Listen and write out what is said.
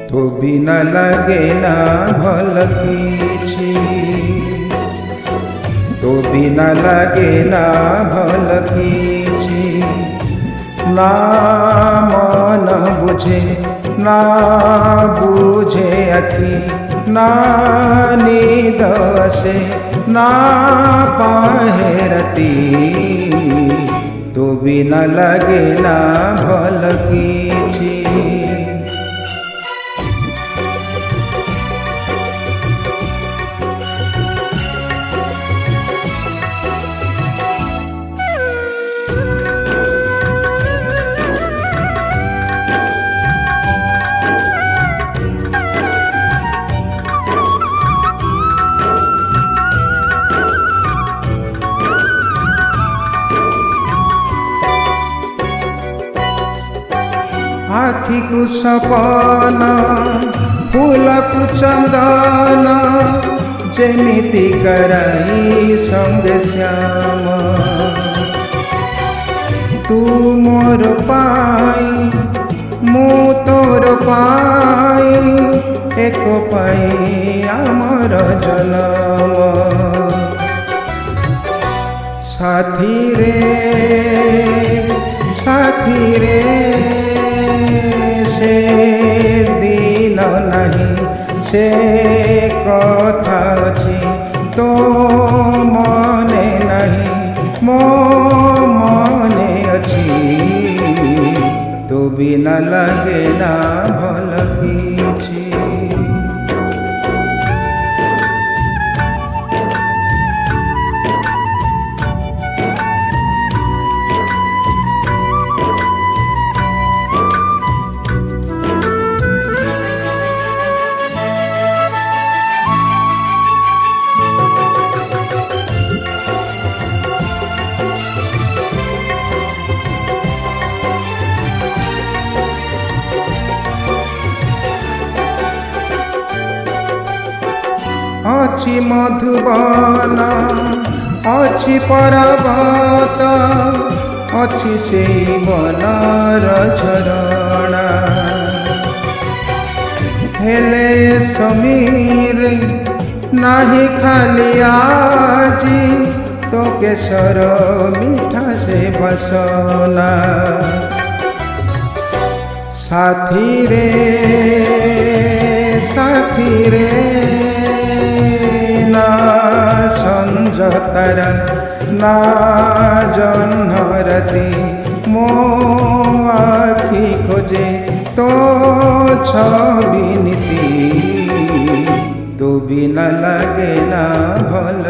तो बिना लगे ना भल किछि, तो बिना लगे ना भल किछि। ना मन बुझे ना बुझे अखि, ना नींद से ना पाहे रति, तो बिना लगे ना भल किछि। आखि को सपन फूल को चंदन, जेमिति कराई संग श्याम। तू मोर पाई मु तोर पाई, एक पाई आमर जन्म। साथी रे से दिन नहीं से कथा अछि, तो मने नहीं मो मने अछि, तो बिना लगे ना भल किछि। अछि मधुबन अछि पर्वत, अछि से बनर झरणा। हेले समीर नाही खाली आजी, तो केसर मीठा से बसना। साथी रे ना संजतर ना जन्हरती, मो आखि खोजे तो छवि नीति, तो बिना लगे ना भल